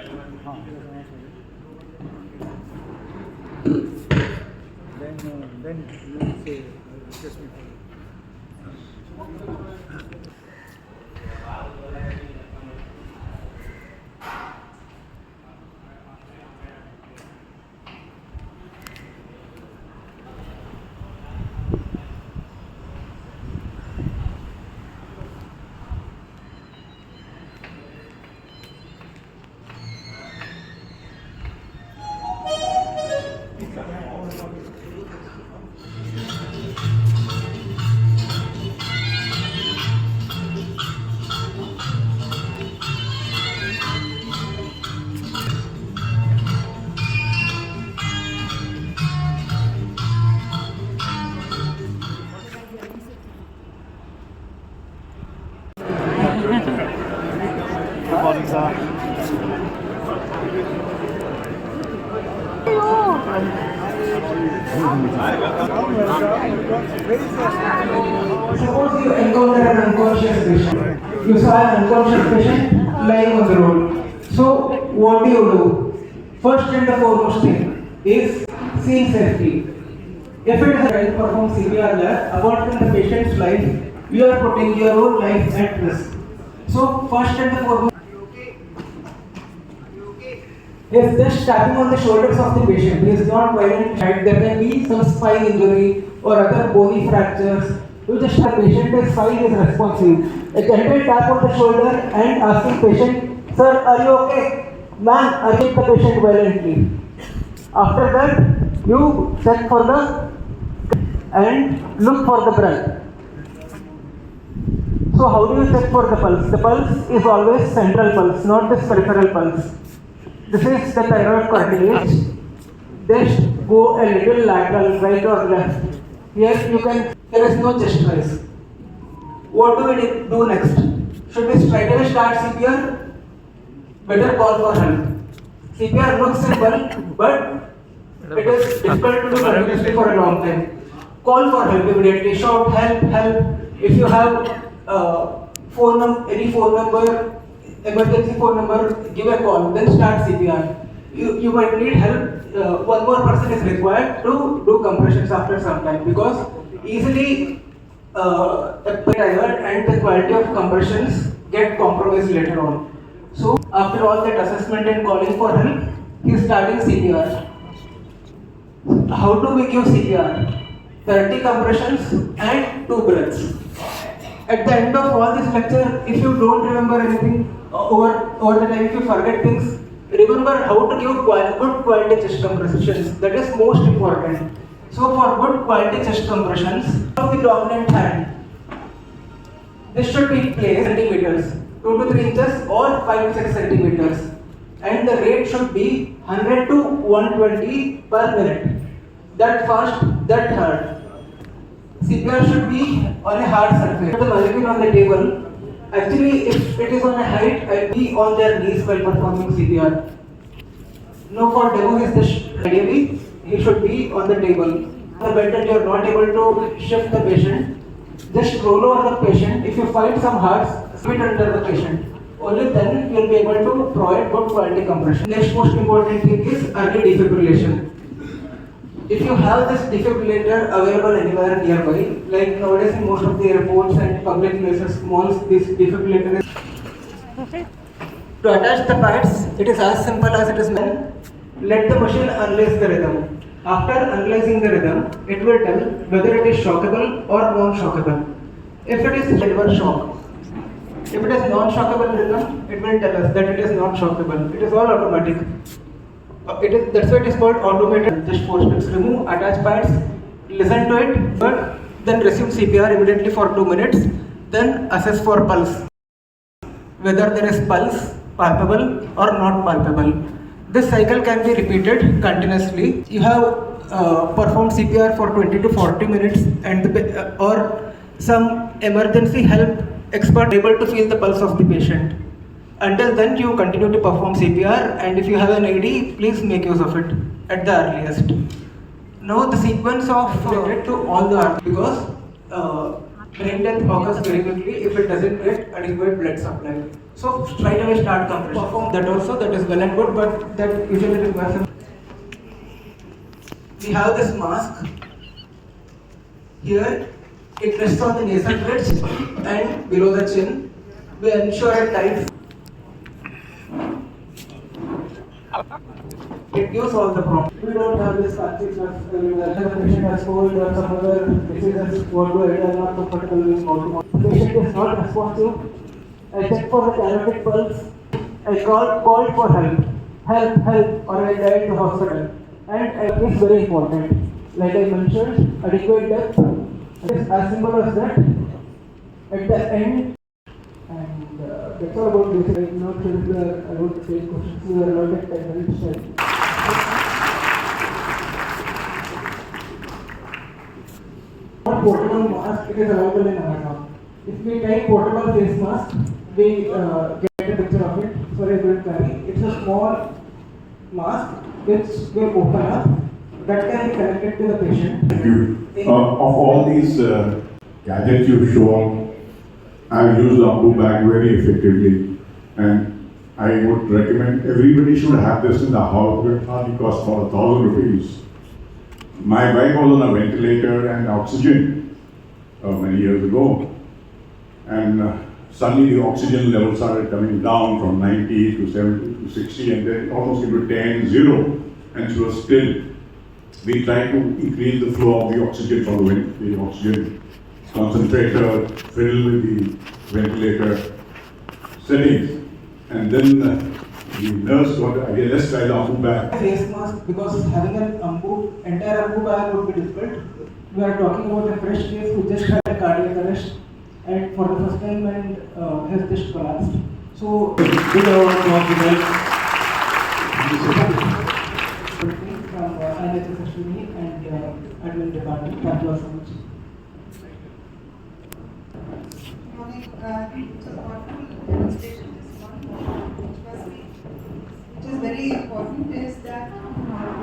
Then you will say request me for Good morning, sir. Suppose you encounter an unconscious patient. You saw an unconscious patient lying on the road. So what do? First and the foremost thing is scene safety. If it is a right perform CPR lab, apart from the patient's life, you are putting your own life at risk. So first and the foremost is just tapping on the shoulders of the patient. He is not violent. There can be some spine injury or other bony fractures. You just the patient is fine, is responsive. A gentle tap on the shoulder and asking patient, "Sir, are you okay? Ma'am, are you the patient violently?" After that, you check for the and look for the breath. So how do you check for the pulse? The pulse is always central pulse, not this peripheral pulse. This is the thyroid cartilage. Just go a little lateral, right or left. Here you can, there is no chest rise. What do we do next? Should we straight away start CPR? Better call for help. CPR looks simple, but it is difficult to do continuously for a long time. Call for help immediately. Shout help, help. If you have any phone number, emergency phone number, give a call, then start CPR. You might need help. One more person is required to do compressions after some time, because easily the tired and the quality of compressions get compromised later on. So after all that assessment and calling for help, he is starting CPR. How do we give CPR? 30 compressions and 2 breaths. At the end of all this lecture, if you don't remember anything over the time, if you forget things, remember how to give good quality chest compressions. That is most important. So for good quality chest compressions, of the dominant hand, this should be placed centimeters, 2 to 3 inches or 5 to 6 centimeters, and the rate should be 100 to 120 per minute. That fast, that hard. CPR should be on a hard surface. The mannequin on the table. Actually, if it is on a height, I'll be on their knees while performing CPR. No, for demo, ideally he should be on the table. The bed that you are not able to shift the patient, just roll over the patient. If you find some hearts, sit under the patient. Only then you will be able to provide good quality compression. Next most important thing is early defibrillation. If you have this defibrillator available anywhere nearby, like nowadays in most of the airports and public places, malls, this defibrillator is. To attach the pads, it is as simple as it is meant. Let the machine analyze the rhythm. After analyzing the rhythm, it will tell whether it is shockable or non-shockable. If it is, it will shock. If it is non-shockable rhythm, it will tell us that it is not shockable. It is all automatic. That's why it is called automated. Just 4 steps: remove, attach pads, listen to it, but then resume CPR immediately for 2 minutes. Then assess for pulse, whether there is pulse palpable or not palpable. This cycle can be repeated continuously. You have performed CPR for 20 to 40 minutes, and or some emergency help expert able to feel the pulse of the patient. Until then, you continue to perform CPR, and if you have an AD, please make use of it at the earliest. Now, the sequence of related to all the because brain death occurs very quickly if it doesn't get adequate blood supply. So straight away start compression. Perform that also, that is well and good, but that usually requires a... We have this mask. Here, it rests on the nasal bridge and below the chin. We ensure a tight. It gives all the problems. We don't have this plastic mask. The patient has cold or some other diseases, what do I am not comfortable with how to. The patient is not responsive. I check for the carotid pulse. I called for help, or I died in the hospital. And it's very important. Like I mentioned, adequate depth. It is as simple as that. At the end, and that's all about this. I'm not sure if you are about the same questions. You are allotted 10 minutes. Portable mask, it is available in Amazon. If we type portable face mask, we get a picture of it. Sorry, I couldn't carry. It's a small mask which will open up that can be connected to the patient. Thank you. Of all these gadgets you've shown, I've used the Ambu bag very effectively, and I would recommend everybody should have this in the house. It hardly costs about 1,000 rupees. My wife was on a ventilator and oxygen many years ago, and suddenly the oxygen level started coming down from 90 to 70 to 60, and then almost into 10, 0, and she was still. We tried to increase the flow of the oxygen from the oxygen concentrator, fill with the ventilator settings, and then the nurse got the idea, let's try the Ambu bag. Face mask, because having an entire Ambu bag would be difficult. We are talking about a fresh case who just had a cardiac arrest, and for the first time when his chest collapsed. So, big round of applause. from NHS and admin department. Thank you all so much. Morning. It was a wonderful demonstration this morning. Which is very important is that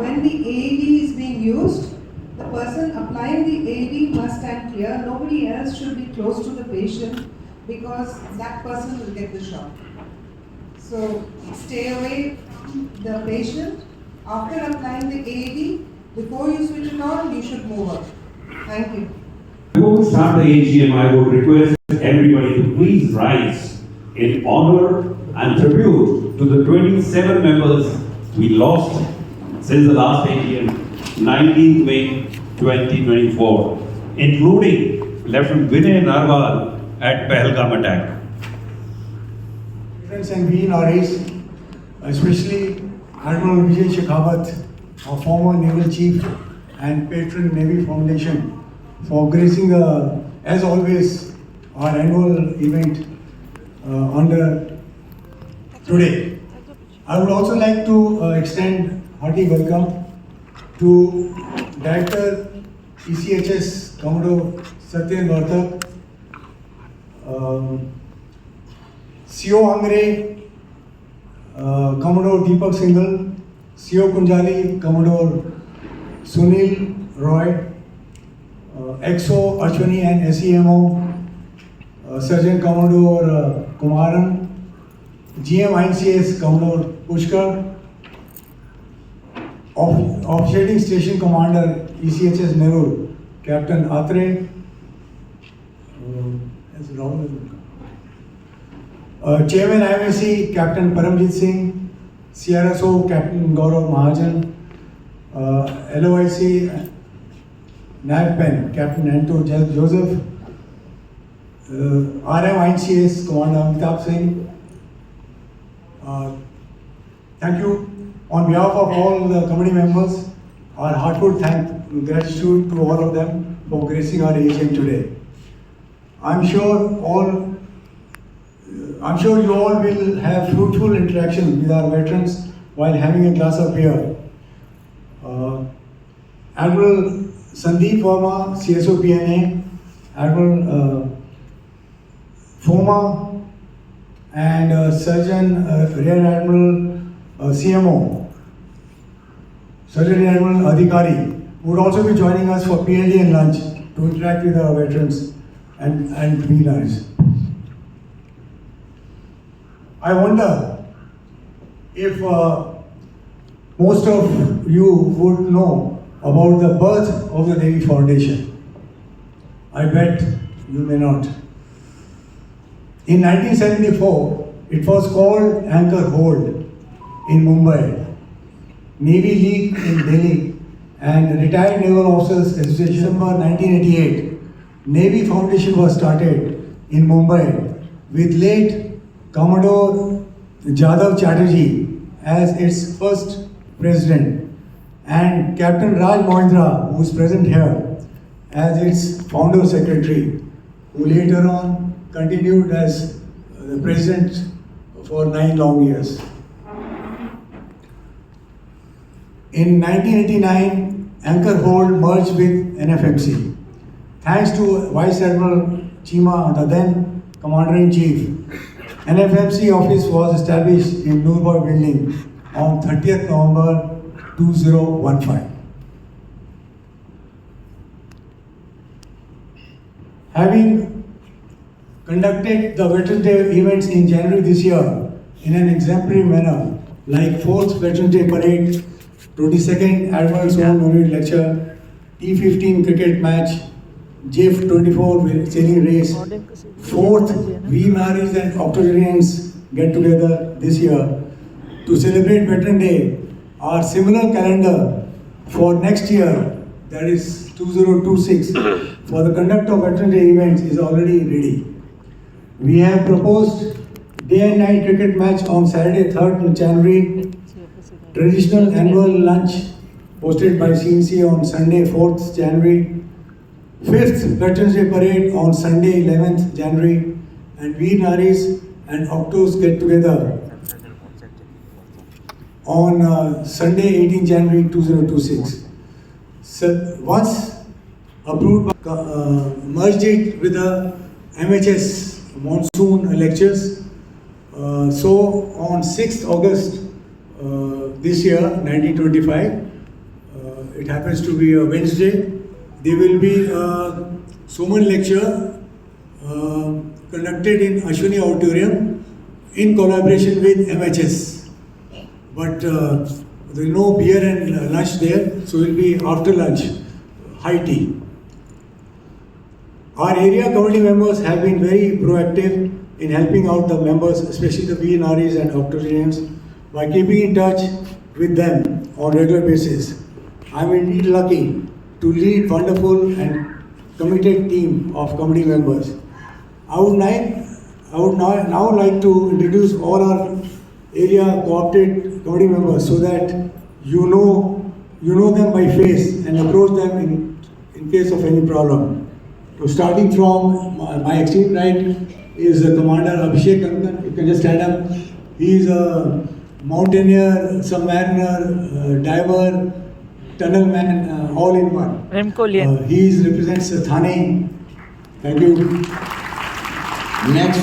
when the AED is being used, the person applying the AED must stand clear. Nobody else should be close to the patient because that person will get the shock. So stay away from the patient. After applying the AED, before you switch it on, you should move up. Thank you. Before we start the AGM, I would request everybody to please rise in honor and tribute to the 27 members we lost since the last AGM, 19th May 2024, including Lieutenant Vinay Narwal at Pahalgam attack. Friends and VNRAs, especially Admiral Vijay Shekhawat, our former Naval Chief and patron Navy Foundation, for gracing, as always, our annual event under today. I would also like to extend hearty welcome to Director ECHS Commodore Satyen Vartak, CO Angre Commodore Deepak Singhal, CO Kunjali Commodore Sunil Roy, XO Ashwini and SEMO Sergeant Commodore Kumaran, GM INCS Commodore Pushkar, Offsetting Station Commander ECHS Nerur Captain Atre, Chairman Nfmc Captain Paramjit Singh, CRSO Captain Gaurav Mahajan, LOIC NAVPEN Captain Anto Joseph, RM INCS Commander Amitabh Singh. Thank you. On behalf of all the committee members, our heartfelt gratitude to all of them for gracing our AGM today. I'm sure you all will have fruitful interaction with our veterans while having a glass of beer. Admiral Sandeep Verma, CSO PNA, Admiral Foma, and Surgeon Rear Admiral CMO, Surgeon Rear Admiral Adhikari, would also be joining us for PLD and lunch to interact with our veterans and winners. I wonder if most of you would know about the birth of the Navy Foundation. I bet you may not. In 1974, it was called Anchor Hold in Mumbai, Navy League in Delhi, and Retired Naval Officers Association. December 1988, Navy Foundation was started in Mumbai with late Commodore Jadhav Chatterjee as its first president and Captain Raj Mohindra, who is present here, as its founder secretary, who later on continued as the president for 9 long years. In 1989, Anchor Hold merged with Nfmc. Thanks to Vice Admiral Chima, the then Commander-in-Chief, Nfmc office was established in Nuremberg Building on 30th November 2015. Having conducted the Veterans Day events in January this year in an exemplary manner, like 4th Veterans Day Parade, 22nd Admiral Swan Memorial Lecture, T15 cricket match, JIF 24 sailing race, 4th VMARIs and octogenarians get together this year to celebrate Veteran Day. Our similar calendar for next year, that is 2026, for the conduct of Veteran Day events is already ready. We have proposed day and night cricket match on Saturday 3rd January, traditional annual lunch hosted by CNC on Sunday 4th January, 5th Veterans Day Parade on Sunday 11th January, and Veer Naris and Octos get together on Sunday 18th January 2026. So once approved, merged it with the MHS monsoon lectures. So on 6th August this year, 1925, it happens to be a Wednesday, there will be a Suman lecture conducted in Ashwini Auditorium in collaboration with MHS. But there is no beer and lunch there, so it will be after lunch, high tea. Our area committee members have been very proactive in helping out the members, especially the VNRs and octogenarians, by keeping in touch with them on regular basis. I am indeed lucky to lead wonderful and committed team of committee members. I would now like to introduce all our area co-opted committee members so that you know them by face and approach them in case of any problem. So starting from my extreme right is Commander Abhishek Kankan. You can just stand up. He is a mountaineer, submariner, diver, tunnel man, all in one. He represents Thane. Thank you. Next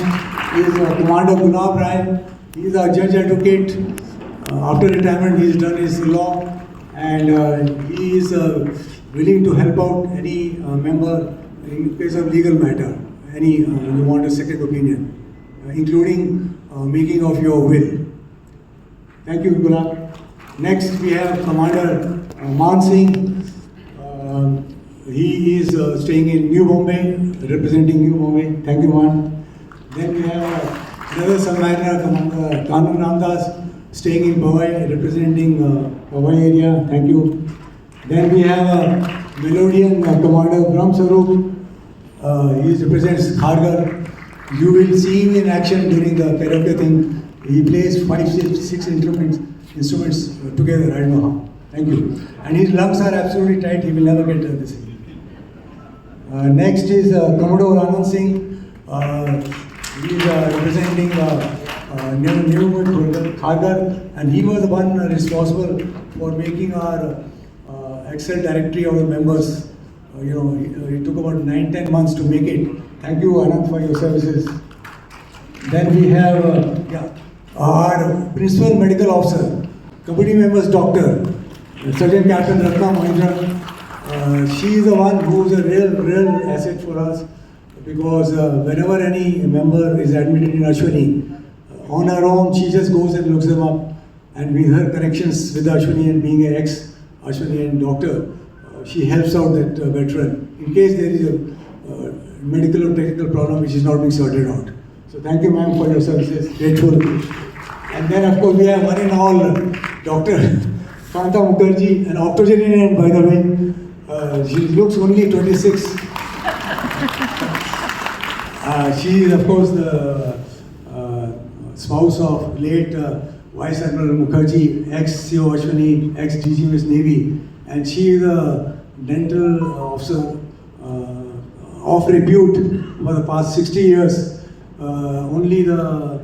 is Commander Gulab Rai. He is our judge advocate. After retirement, he has done his law, and he is willing to help out any member in case of legal matter. Any you want a second opinion, including making of your will. Thank you, Gulab. Next, we have Commander Man Singh. He is staying in New Bombay, representing New Bombay. Thank you, Man. Then we have another submariner, Commander Kanun Ramdas, staying in Bhavai, representing Bhavai area. Thank you. Then we have a Melodian Commander Brahm Sarup. He represents Khargar. You will see him in action during the karaoke thing. He plays 5, 6 instruments together. I don't know how. Thank you. And his lungs are absolutely tight. He will never get this. Next is Commodore Anand Singh. He is representing New Khargar, and he was the one responsible for making our Excel directory of the members. It took about 9-10 months to make it. Thank you, Anand, for your services. Then we have our principal medical officer, committee members doctor, Sergeant Captain Ratna Mohindra. She is the one who is a real asset for us. because whenever any member is admitted in Ashwini, on her own she just goes and looks them up, and with her connections with Ashwini and being an ex-Ashwini doctor, she helps out that veteran in case there is a medical or technical problem which is not being sorted out. So thank you, ma'am, for your services. Grateful. And then, of course, we have one and all Dr. Kanta Mukherjee, an octogenarian, by the way. She looks only 26. She is, of course, the spouse of late Vice Admiral Mukherjee, ex-CO Ashwini, ex-DG Navy, and she is a dental officer of repute for the past 60 years. Only the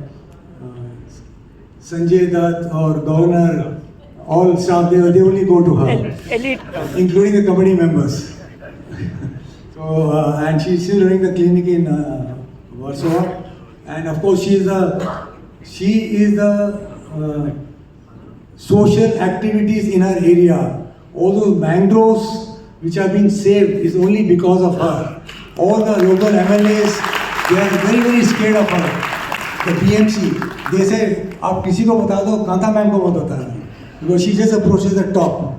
Sanjay Dutt or Governor, all staff, they only go to her, including the committee members. So, and she's still running the clinic in Warsaw, and of course she is the social activities in her area. All those mangroves which are being saved is only because of her. All the local MLAs, they are very, very scared of her. The BMC, they say, "आप किसी को बता दो, Kanta ma'am को मत बताना," because she just approaches the top,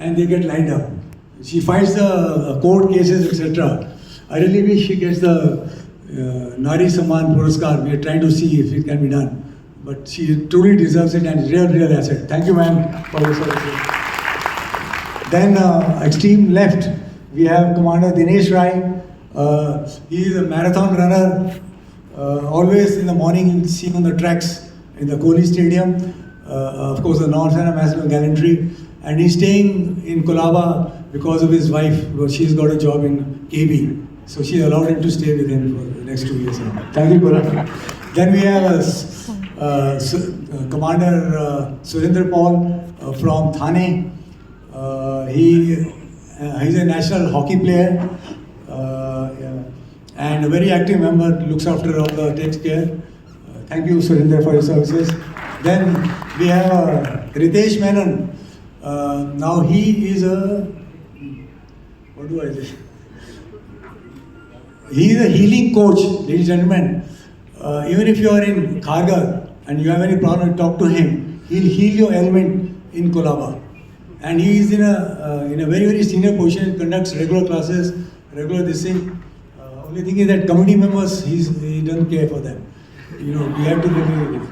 and they get lined up. She fights the court cases, etc. I really wish she gets the Nari Samman Puraskar. We are trying to see if it can be done, but she truly deserves it, and real asset. Thank you, ma'am, for your services. Then extreme left, we have Commander Dinesh Rai. He is a marathon runner. Always in the morning you will see on the tracks in the Kohli Stadium. Of course, the North-Sena Massive Gallantry. And he's staying in Kolaba because of his wife, because she's got a job in KB. So she allowed him to stay with him for the next 2 years. Thank you, Kola. Then we have Commander Surinder Paul from Thane. He's a national hockey player. And a very active member, looks after all the, takes care. Thank you, Surinder, for your services. Then we have Ritesh Menon. Now he is a, what do I say? He is a healing coach, ladies and gentlemen. Even if you are in Khargar and you have any problem, talk to him. He'll heal your ailment in Kolaba. And he is in a very, very senior position, conducts regular classes, regular this thing. Only thing is that committee members, he doesn't care for them. You know, we have to bring it.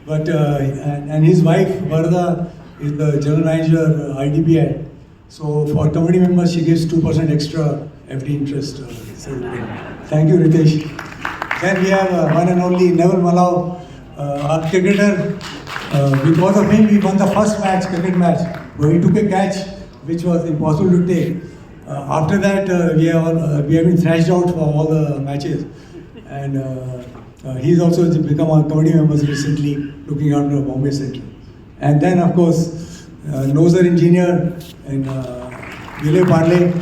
But, and his wife, Varda, is the general manager, IDBI. So for committee members, she gives 2% extra FD interest. So thank you, Ritesh. Then we have one and only Neville Malau, our cricketer. Because of him, we won the first cricket match, where he took a catch which was impossible to take. After that, we have been thrashed out for all the matches. And he's also become our committee members recently, looking after Bombay Central. And then, of course, Noser engineer and Vile Parle,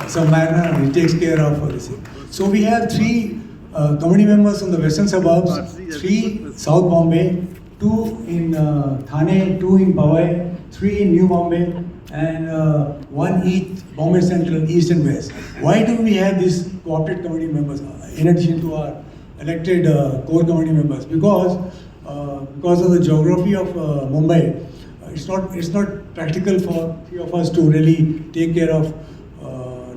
some manner, he takes care of this. So we have 3 committee members from the western suburbs, 3 South Bombay, 2 in Thane, 2 in Powai, 3 in New Bombay, and 1 each Bombay Central, East and West. Why do we have these co-opted committee members in addition to our elected core committee members? Because of the geography of Mumbai, it's not practical for 3 of us to really take care of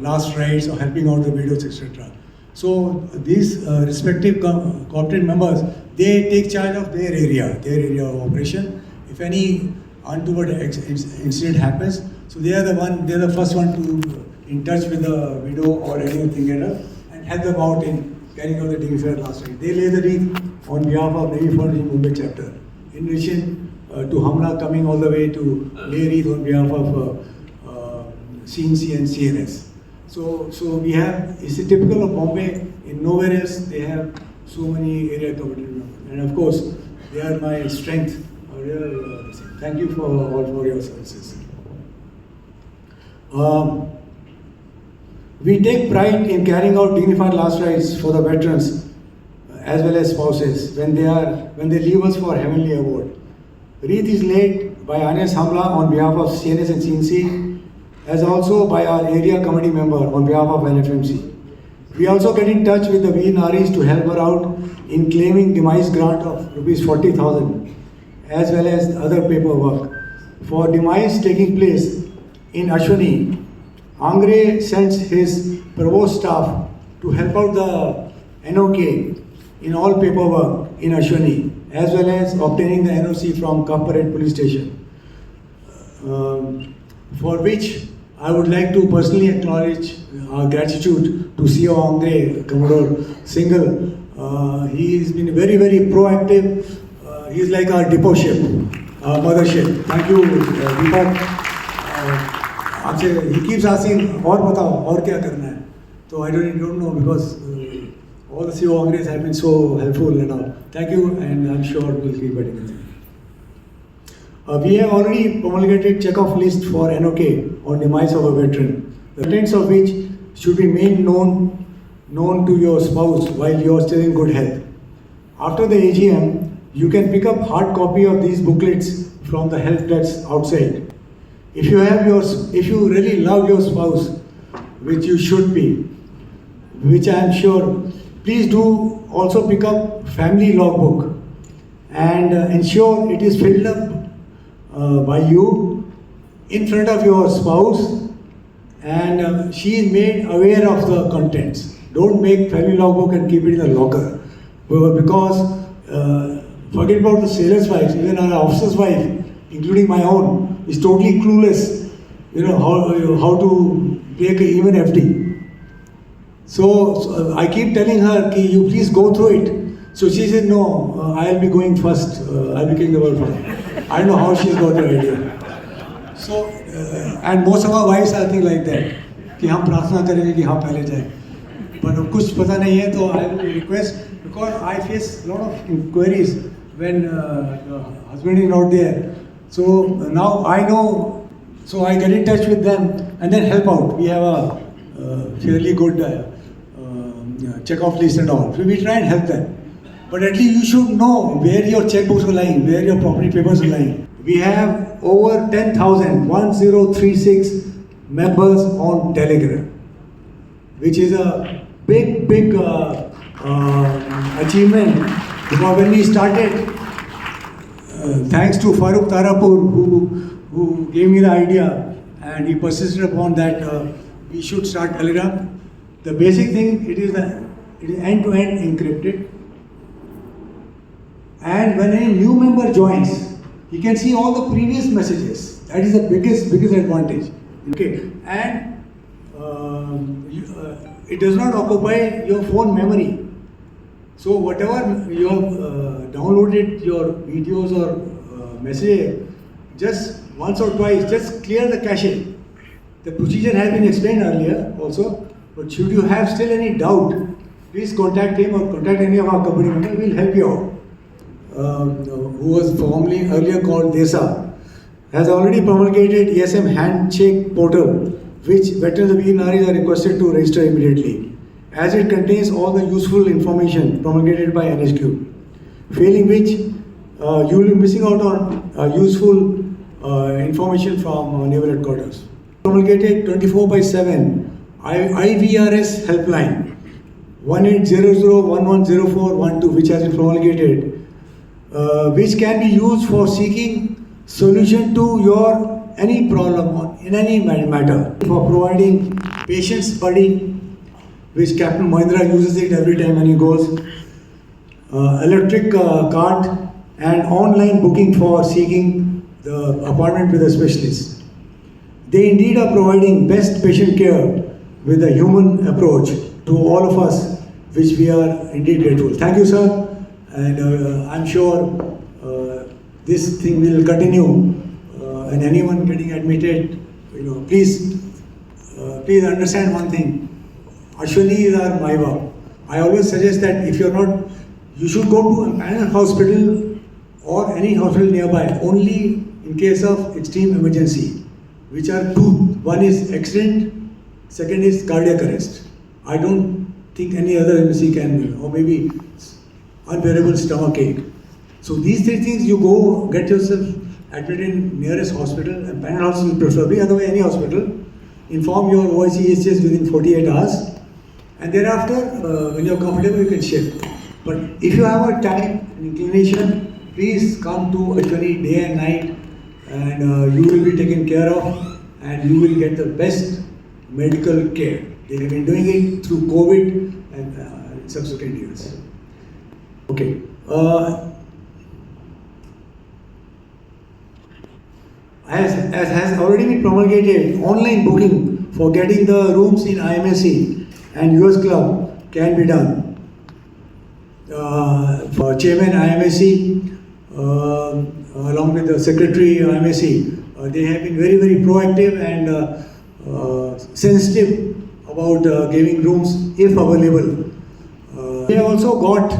last rites or helping out the widows, etc. So these respective co-opted members, they take charge of their area of operation. If any untoward incident happens, so they are the first one to in touch with the widow or anything else and help them out in carrying out the dignified last rite. They lay the wreath on behalf of Navy Force in Mumbai chapter. In addition to Hamla coming all the way to lay wreath on behalf of CNC and CNS. So we have, it's typical of Bombay, in nowhere else they have so many area committee members. And of course, they are my strength. Thank you for your services. We take pride in carrying out dignified last rites for the veterans as well as spouses when they leave us for heavenly award. Wreath is laid by Anes Hamla on behalf of CNS and CNC, as also by our area committee member on behalf of Nfmc. We also get in touch with the VNREs to help her out in claiming demise grant of rupees 40,000 as well as other paperwork. For demise taking place in Ashwini, Angre sends his provost staff to help out the NOK in all paperwork in Ashwini as well as obtaining the NOC from Corporate Police Station. For which I would like to personally acknowledge our gratitude to CEO Angre, Commodore Singhal. He has been very, very proactive. He is like our depot ship, our mothership. Thank you, Deepak. He keeps asking, और बताओ, और क्या करना है? So I don't know because all the CEO Angres have been so helpful and all. Thank you, and I'm sure we'll keep getting it. We have already promulgated check-off list for NOK on demise of a veteran, the contents of which should be made known to your spouse while you are still in good health. After the AGM, you can pick up hard copy of these booklets from the help desk outside. If you really love your spouse, which you should be, which I am sure, please do also pick up family logbook and ensure it is filled up by you in front of your spouse and she is made aware of the contents. Don't make family logbook and keep it in the locker because forget about the sailor's wives, even our officer's wife, including my own, is totally clueless, how to take even FD. So I keep telling her, you please go through it. So she said, no, I'll be going first. I'll be king the world first. I don't know how she's got the idea. So, and most of our wives are things like that. कि हम प्रार्थना करेंगे कि हाँ पहले जाए. But कुछ पता नहीं है तो I will request because I face a lot of inquiries when the husband is not there. So now I know, so I get in touch with them and then help out. We have a fairly good check-off list and all. So we try and help them. But at least you should know where your checkbooks are lying, where your property papers are lying. We have over 10,036 members on Telegram, which is a big achievement. Because when we started, thanks to Farooq Tarapur, who gave me the idea and he persisted upon that we should start Telegram. The basic thing, it is end-to-end encrypted. And when a new member joins, he can see all the previous messages. That is the biggest advantage. Okay, and it does not occupy your phone memory. So whatever you have downloaded your videos or messages, just once or twice, just clear the cache. The procedure has been explained earlier also, but should you have still any doubt, please contact him or contact any of our company members. We will help you out. Who was formerly earlier called DESA, has already promulgated ESM handshake portal, which veterans of VNREs are requested to register immediately, as it contains all the useful information promulgated by NHQ. Failing which, you will be missing out on useful information from Naval Headquarters. Promulgated 24/7 IVRS helpline 1800110412, which has been promulgated. Which can be used for seeking solution to your any problem in any matter. For providing patient's buddy, which Captain Mahindra uses it every time when he goes. Electric cart and online booking for seeking the appointment with a specialist. They indeed are providing best patient care with a human approach to all of us, which we are indeed grateful. Thank you, sir. And I'm sure this thing will continue. And anyone getting admitted, please understand one thing. Ashwini is our Maiva. I always suggest that if you're not, you should go to a panel hospital or any hospital nearby only in case of extreme emergency, which are two. One is accident, second is cardiac arrest. I don't think any other emergency can, or maybe unbearable stomach ache. So these three things, you go get yourself admitted in nearest hospital, and panel hospital preferably, otherwise any hospital. Inform your OIC EHS within 48 hours, and thereafter, when you're comfortable, you can shift. But if you have a time and inclination, please come to Ashwani day and night, and you will be taken care of, and you will get the best medical care. They have been doing it through COVID and subsequent years. Okay. As has already been promulgated, online booking for getting the rooms in Nfmc and US Club can be done. For Chairman Nfmc, along with the Secretary Nfmc, they have been very, very proactive and sensitive about giving rooms if available. We have also got,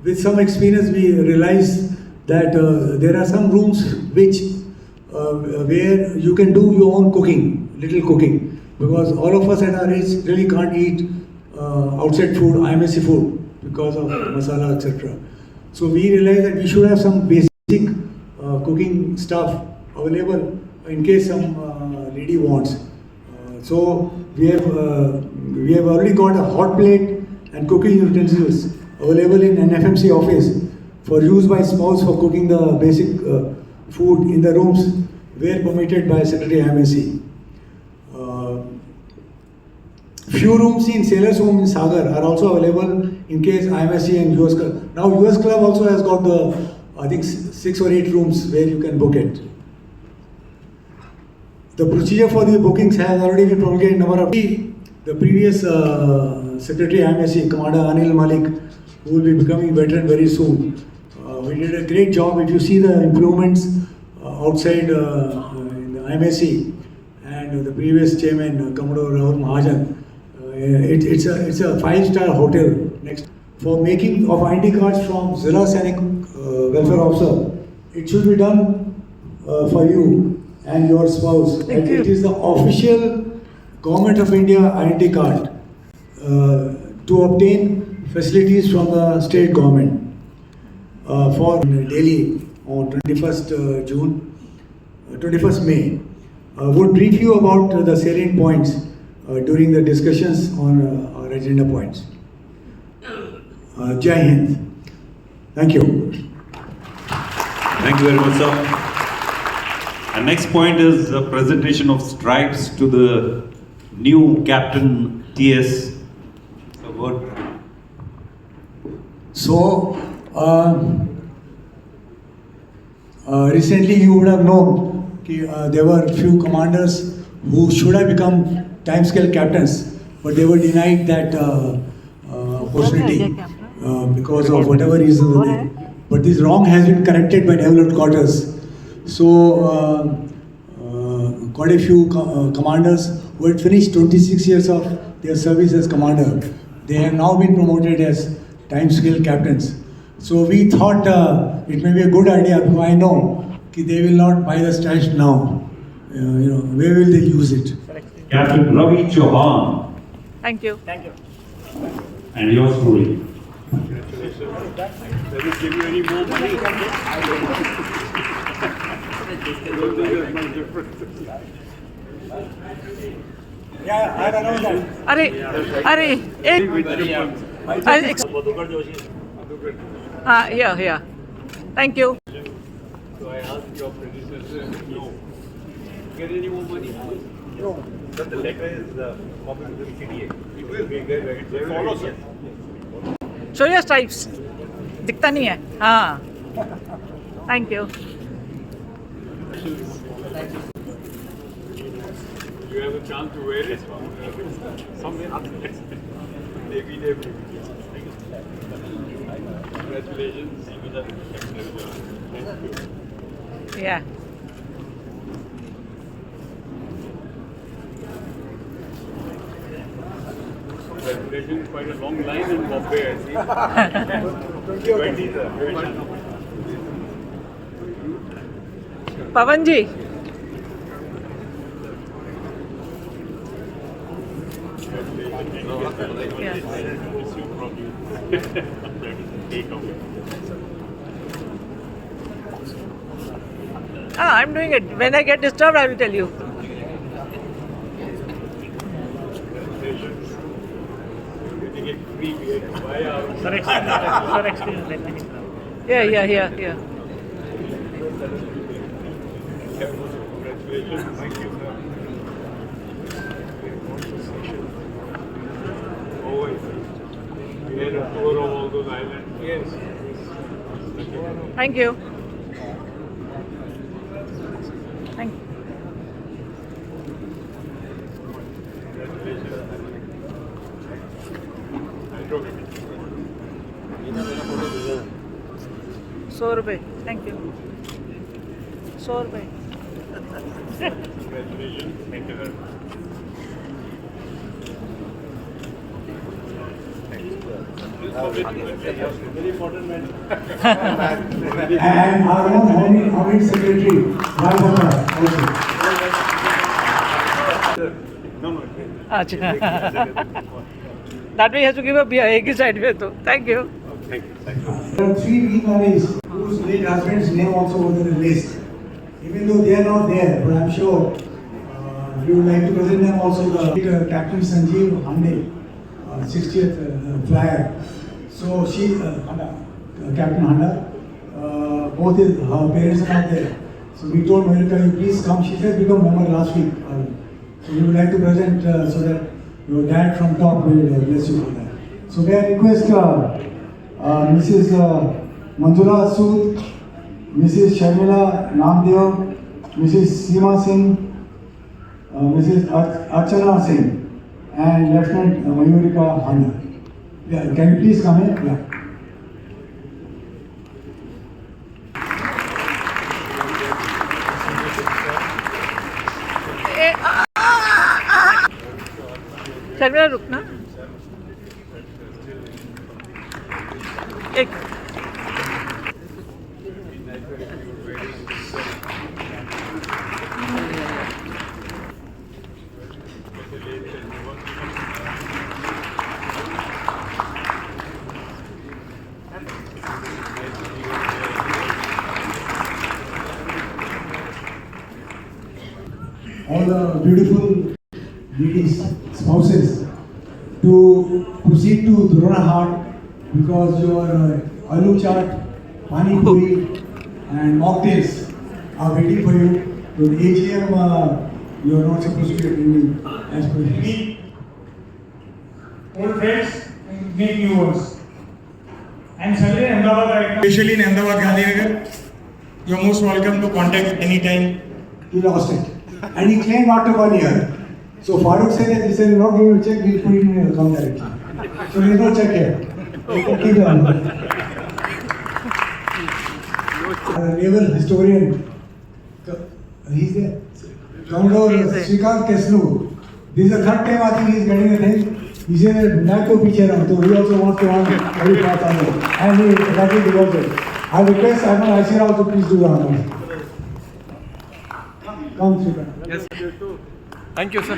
with some experience, we realized that there are some rooms which where you can do your own cooking, little cooking, because all of us at our age really can't eat outside food, IMSC food, because of masala, etc. So we realized that we should have some basic cooking stuff available in case some lady wants. So we have already got a hot plate and cooking utensils available in Nfmc office for use by spouse for cooking the basic food in the rooms where permitted by Secretary Nfmc. Few rooms in Sailors' Home in Sagar are also available in case IMSC and US Club. Now US Club also has got the, I think, 6 or 8 rooms where you can book it. The procedure for the bookings has already been promulgated. The previous Secretary IMSC, Commander Anil Malik, who will be becoming veteran very soon. We did a great job. If you see the improvements outside in the IMSC and the previous chairman, Commodore Rahul Mahajan, it's a 5-star hotel. Next, for making of ID cards from Zilla Sainik Welfare Officer, it should be done for you and your spouse. And it is the official Government of India ID card to obtain facilities from the state government. For Delhi on 21st May, would brief you about the salient points during the discussions on our agenda points. Jai Hind. Thank you. Thank you very much, sir. Our next point is the presentation of stripes to the new Captain TS. So, recently you would have known that there were few commanders who should have become timescale captains, but they were denied that opportunity because of whatever reason. But this wrong has been corrected by naval headquarters. So, quite a few commanders who had finished 26 years of their service as commander, they have now been promoted as timescale captains. So we thought it may be a good idea, because I know they will not buy the stripes now. Where will they use it? Captain Ravi Chauhan. Thank you. Thank you. And yours truly. Does it give you any more money? Yeah, I don't know that. Here. Thank you. So I asked your predecessor, no. Get any more money? No. But the letter is copied with the CDA. It will be very follow, sir. Show your stripes. दिखता नहीं है. हाँ. Thank you. You have a chance to wear it somewhere. Maybe they will. Congratulations. Thank you. Yeah. Congratulations. Quite a long line in Bombay, I see. 20, sir. Pavan ji. I'm doing it. When I get disturbed, I will tell you. Yeah. We had a tour of all those islands. Yes. Thank you. Thank you. ₹100. Thank you. ₹100. Congratulations. Thank you very much. Very important man. And our own Home Secretary, Rajapapa, also. अच्छा that way he has to give a beer एक ही side में तो thank you. There are 3 VNRs whose late husband's name also was in the list. Even though they are not there, but I'm sure we would like to present them also. The Captain Sanjeev Hande, 60th flyer. So she, Captain Handa, both her parents are not there. So we told Monica, you please come. She said become member last week. So we would like to present so that your dad from top will bless you for that. So may I request Mrs. Manjula Sood, Mrs. Sharmila Namdev, Mrs. Seema Singh, Mrs. Archana Singh, and Lieutenant Mayurika Handa. Yeah, can you please come in? Yeah. Sharmila रुकना एक All the beautiful ladies, spouses, to proceed to Drona Hut because your aloo chaat, pani puri and mocktails are waiting for you. So the AGM, you are not supposed to be attending as per this. Meet old friends and meet new ones. I am Sanjay in Ahmedabad right now. Especially in Ahmedabad, Gandhinagar. You are most welcome to contact anytime. He lost it. And he claimed after 1 year. So Farooq said that he said, we'll not give you a check, we'll put it in your account directly. So there is no check here. You can keep it on. Our naval historian, he's there. Commodore Srikant Keslu. This is the third time I think he's getting a thing. He said that मैं तो पीछे रहा हूँ, तो he also wants to earn very fast honor. And he exactly deserves it. I request Admiral Aishir also please do the honors. Come, Srikant. Yes. Thank you, sir.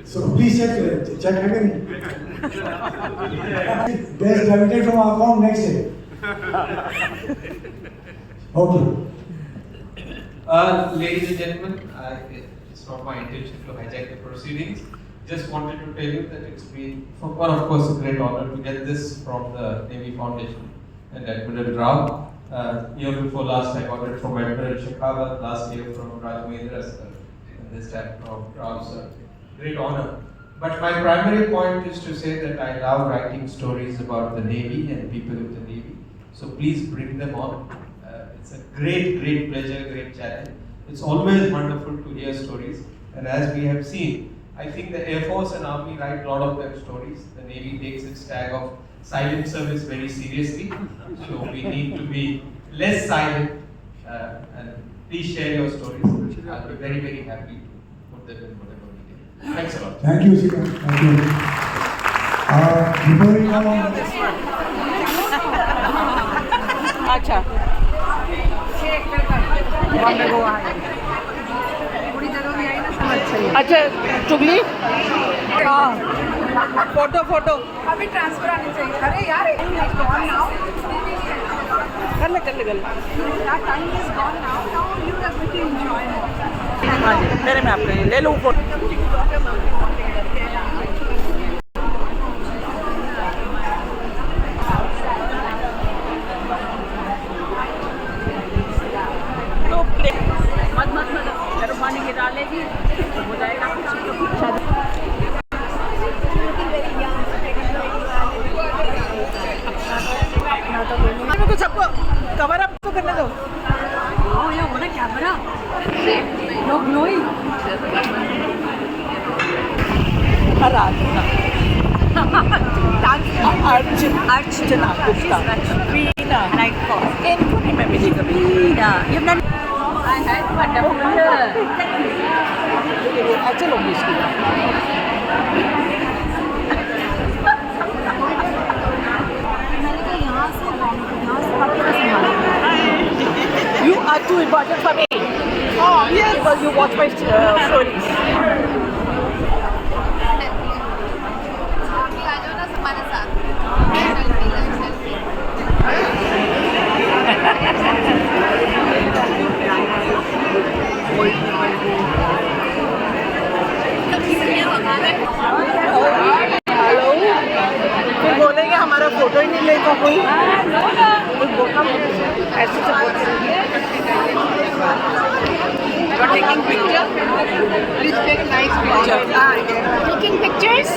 So please check again. There's debited from our account next day. Okay. Ladies and gentlemen, it's not my intention to hijack the proceedings. Just wanted to tell you that it's been, of course, a great honor to get this from the Navy Foundation and Admiral Rao. Year before last, I got it from Admiral Shekhawat, last year from Rajmendra sir, and this time from Rao sir. Great honor. But my primary point is to say that I love writing stories about the Navy and people of the Navy. So please bring them on. It's a great pleasure, great challenge. It's always wonderful to hear stories. And as we have seen, I think the Air Force and Army write a lot of their stories. The Navy takes its tag of silent service very seriously. So we need to be less silent and please share your stories. I'll be very happy to put them in whatever media. Thanks a lot. Thank you, Srikant. Thank you. Before we come on, अच्छा अच्छा चुगली हाँ photo अभी transfer आनी चाहिए. अरे यार, कर ले That time is gone now. Now you are going to enjoy more. हाँ जी मेरे में आपका ये ले लूँ फोटो तो मत मत मत गर्म पानी गिरा लेगी हो जाएगा कुछ सबको कवर अप तो करने दो Oh, yeah, what a camera. You're glowing. Archana Gupta Veena right call इनको नहीं मैं मिली कभी वीना ये मैंने I had wonderful. अच्छे लोग इसकी मैंने कहा यहाँ से You are too important for me. Oh yes. Because you watch my stories. आ जाओ ना हमारे साथ. हेलो फिर बोलेंगे हमारा फोटो ही नहीं लेगा कोई ऐसे You are taking picture. Please take nice picture. Taking pictures?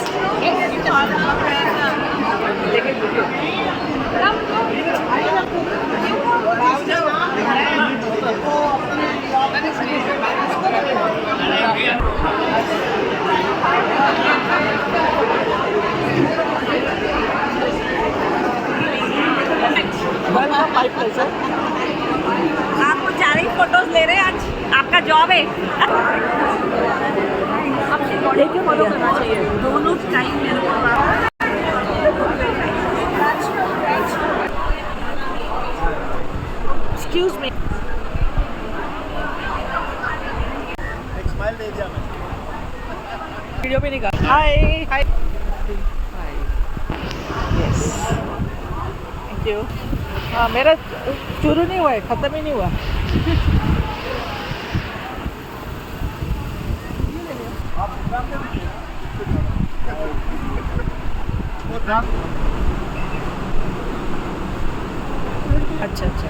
My pleasure आपको 4 ही फोटोज ले रहे हैं आज आपका जॉब है देखिए फॉलो करना चाहिए दोनों टाइम मेरे को एक्सक्यूज मी वीडियो भी निकाल हाय हाय यस थैंक यू हाँ मेरा शुरू नहीं हुआ है ख़त्म ही नहीं हुआ अच्छा अच्छा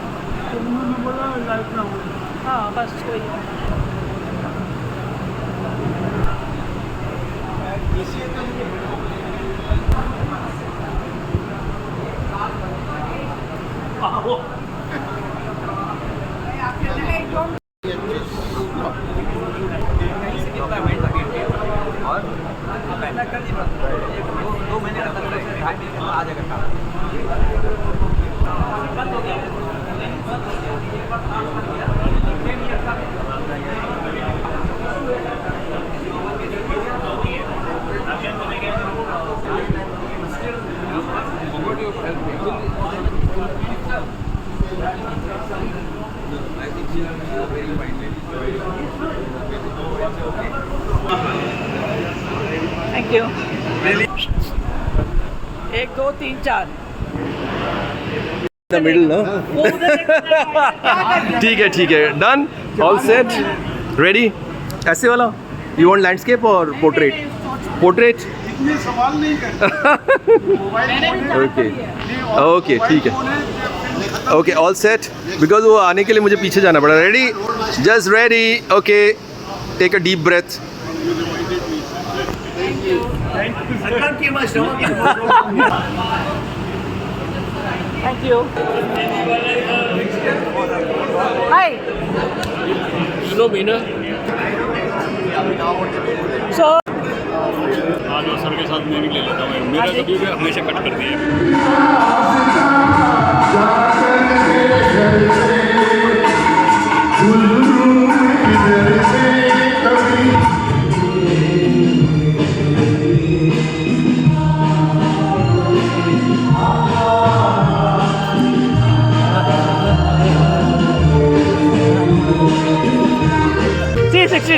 हाँ बस कोई थैंक यू 1 2 3 4 द मिडिल ना ठीक है डन ऑल सेट रेडी ऐसे वाला यू वांट लैंडस्केप और पोर्ट्रेट सवाल नहीं करते ओके ठीक है ओके ऑल सेट बिकॉज वो आने के लिए मुझे पीछे जाना पड़ा ready just ready okay take a deep breath thank you hi You know Meena? So आज वो सर के साथ मैं भी ले लेता हूँ मेरा कभी भी हमेशा कट कर दिया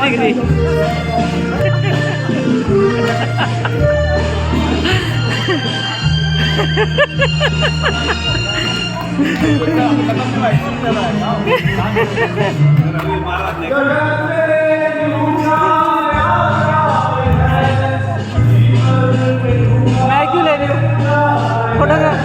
डिग्री मैं क्यों ले रही हूँ फोटोग्राफ?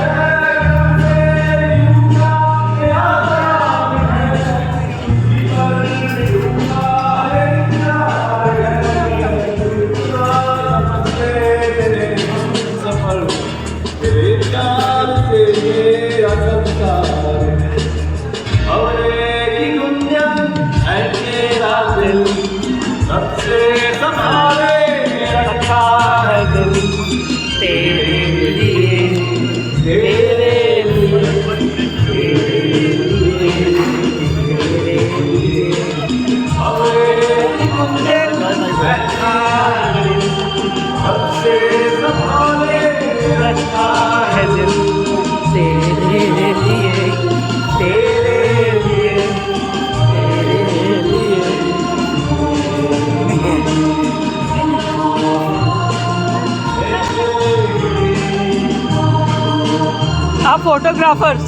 आप photographers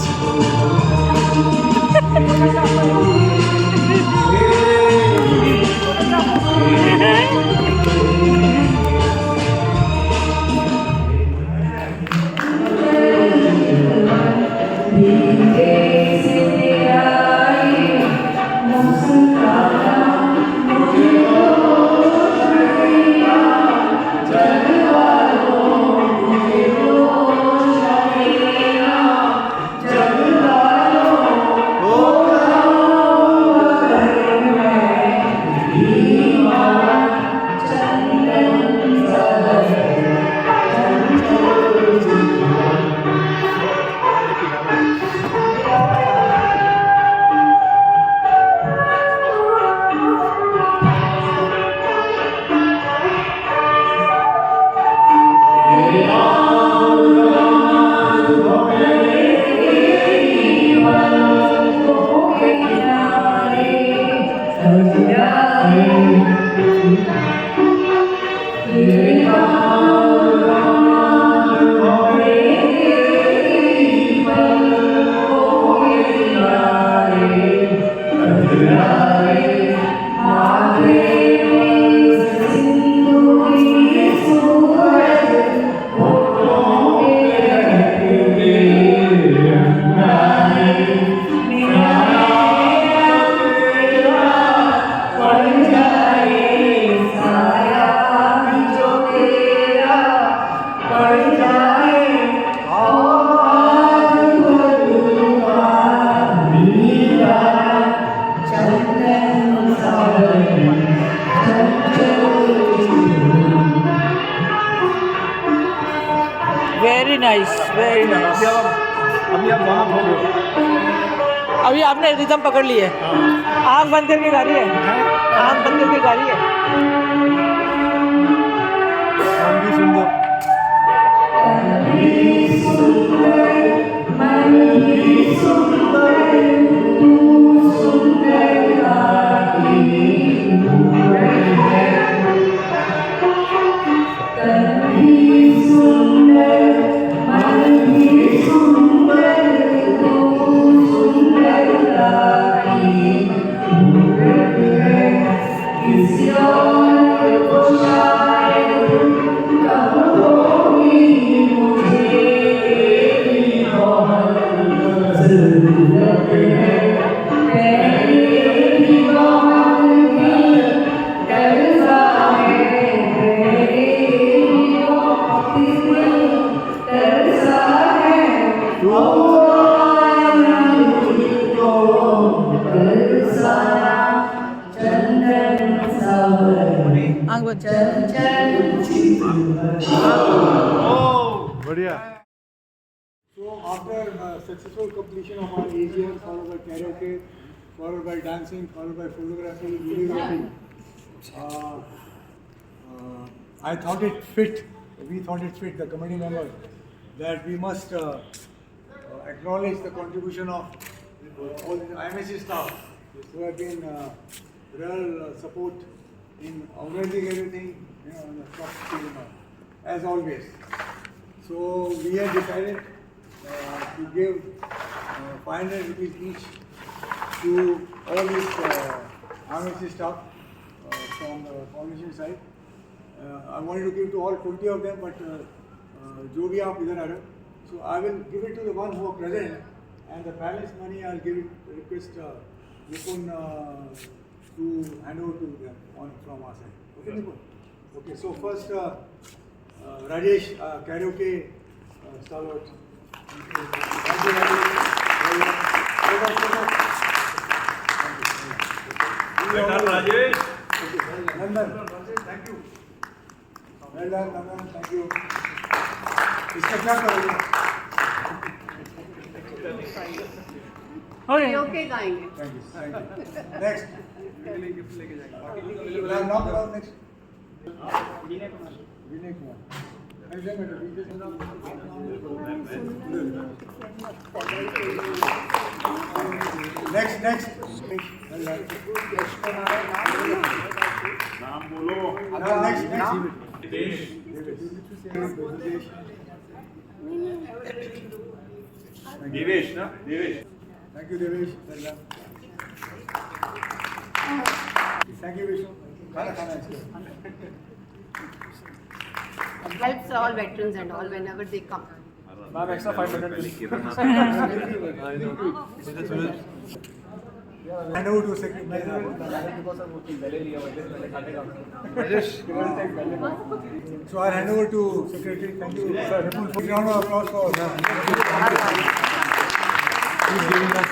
very nice, very nice. अभी आप गाना बोल रहे हो। अभी आपने रिदम पकड़ ली है। आँख बंद करके गा रही है, आँख बंद करके गा रही है। बढ़िया. So after successful completion of our AGM, followed by karaoke, followed by dancing, followed by photography, videography, I thought it fit, we thought it fit, the committee members, that we must acknowledge the contribution of all the Nfmc staff who have been real support in organizing everything, on the top scale, as always. So we have decided to give 500 rupees each to all these Nfmc staff from the foundation side. I wanted to give to all 20 of them, but जो भी आप इधर आ रहे हो, so I will give it to the one who are present, and the balance money I'll give it, request Nipun to hand over to them from our side. Okay, Nipun? Okay, so first Rajesh, karaoke stalwart. Thank you, Rajesh. Nandan, thank you. Well done, Nandan, thank you. इसका क्या करोगे? Okay गाएंगे Thank you, thank you. Next. Well, knock it out next. Vinay Kumar. Next. Well done. नाम बोलो Next. Devesh ना Devesh Thank you, Devesh. Well done. Thank you, Vishnu. खाना इसको. helps all veterans and all whenever they come. Ma'am, extra 5 minutes. Hand over to secretary. So I'll hand over to secretary. Thank you, sir. Big round of applause for He's giving us